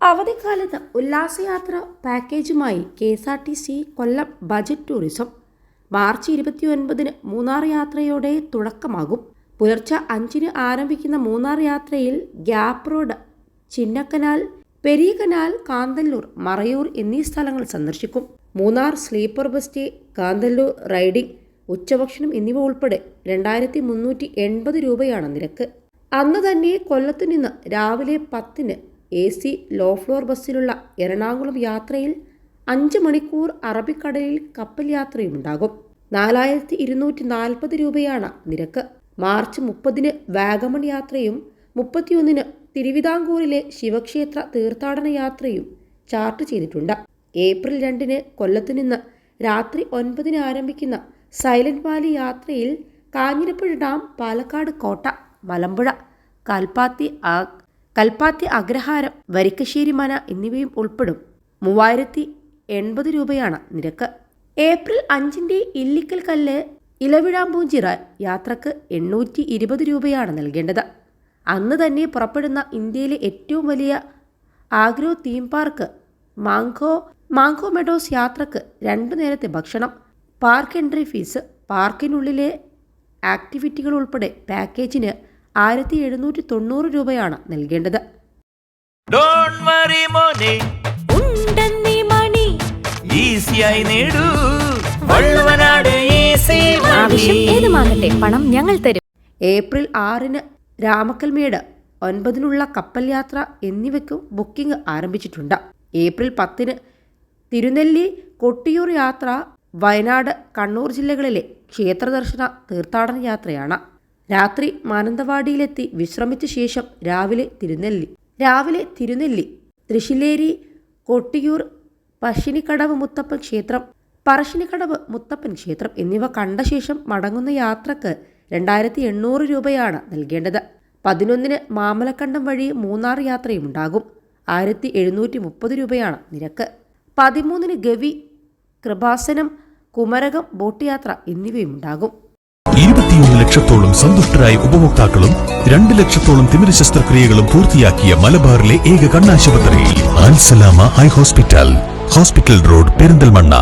അവധിക്കാലത്ത് ഉല്ലാസയാത്ര പാക്കേജുമായി KSRTC കൊല്ലം budget tourism March 29-ന് Munnar യാത്രയോടെ തുടക്കമാകും. പുലർച്ചെ 5-ന് ആരംഭിക്കുന്ന മൂന്നാർ യാത്രയിൽ ഗ്യാപ്പ് റോഡ്, ചിന്നക്കനാൽ, പെരിയകനാൽ, കാന്തല്ലൂർ, മറയൂർ എന്നീ സ്ഥലങ്ങൾ സന്ദർശിക്കും. Munnar sleeper bus stay, Kanthalloor riding, ഉച്ചഭക്ഷണം എന്നിവ ഉൾപ്പെടെ 2380 രൂപയാണ് നിരക്ക്. അന്ന് തന്നെ കൊല്ലത്തു നിന്ന് രാവിലെ 10-ന് AC ലോ ഫ്ലോർ ബസ്സിലുള്ള എറണാകുളം യാത്രയിൽ 5 മണിക്കൂർ അറബിക്കടലിൽ കപ്പൽ യാത്രയുമുണ്ടാകും. 4240 രൂപയാണ് നിരക്ക്. മാർച്ച് 30-ന് വാഗമൺ യാത്രയും 31-ന് തിരുവിതാംകൂറിലെ ശിവക്ഷേത്ര തീർത്ഥാടന യാത്രയും ചാർട്ട് ചെയ്തിട്ടുണ്ട്. ഏപ്രിൽ 2-ന് കൊല്ലത്തു നിന്ന് രാത്രി 9-ന് ആരംഭിക്കുന്ന സൈലന്റ് വാലി യാത്രയിൽ കാഞ്ഞിരപ്പുഴ ഡാം, പാലക്കാട് കോട്ട, മലമ്പുഴ, കൽപ്പാത്തി അഗ്രഹാരം, വരിക്കശ്ശേരി മന എന്നിവയും ഉൾപ്പെടും. 3080 രൂപയാണ് നിരക്ക്. ഏപ്രിൽ 5-ന്റെ ഇല്ലിക്കൽ കല്ല്, ഇലവിഴാമ്പൂഞ്ചിറ യാത്രക്ക് 820 രൂപയാണ് നൽകേണ്ടത്. അന്ന് തന്നെ പുറപ്പെടുന്ന ഇന്ത്യയിലെ ഏറ്റവും വലിയ agro theme park mango meadows യാത്രക്ക് 2 നേരത്തെ ഭക്ഷണം, പാർക്ക് എൻട്രി ഫീസ്, പാർക്കിനുള്ളിലെ ആക്ടിവിറ്റികൾ ഉൾപ്പെടെ പാക്കേജിന് 1790 രൂപയാണ് നൽകേണ്ടത്. പണം ഞങ്ങൾ തരും. ഏപ്രിൽ 6-ന് രാമക്കൽമേട്, 9-നുള്ള കപ്പൽ യാത്ര എന്നിവയ്ക്കും ബുക്കിംഗ് ആരംഭിച്ചിട്ടുണ്ട്. ഏപ്രിൽ 10-ന് തിരുനെല്ലി, കൊട്ടിയൂർ യാത്ര, വയനാട്, കണ്ണൂർ ജില്ലകളിലെ ക്ഷേത്രദർശന തീർത്ഥാടന യാത്രയാണ്. രാത്രി മാനന്തവാടിയിലെത്തി വിശ്രമിച്ച ശേഷം രാവിലെ തിരുനെല്ലി, തൃശ്ശിലേരി, കൊട്ടിയൂർ, പറശ്ശിനിക്കടവ് മുത്തപ്പൻ ക്ഷേത്രം എന്നിവ കണ്ട ശേഷം മടങ്ങുന്ന യാത്രക്ക് 2800 രൂപയാണ് നൽകേണ്ടത്. 11-ന് മാമലക്കണ്ടം വഴി മൂന്നാർ യാത്രയുമുണ്ടാകും. 1730 രൂപയാണ് നിരക്ക്. 13-ന് ഗവി, കൃപാസനം, കുമരകം ബോട്ട് യാത്ര എന്നിവയുമുണ്ടാകും. 21 ലക്ഷത്തോളം സന്തുഷ്ടരായ ഉപഭോക്താക്കളും 2 ലക്ഷത്തോളം തിമിര ശസ്ത്രക്രിയകളും പൂർത്തിയാക്കിയ മലബാറിലെ ഏക കണ്ണാശുപത്രി ആൻസലാമ ഹൈ ഹോസ്പിറ്റൽ റോഡ്, പെരിന്തൽമണ്ണ.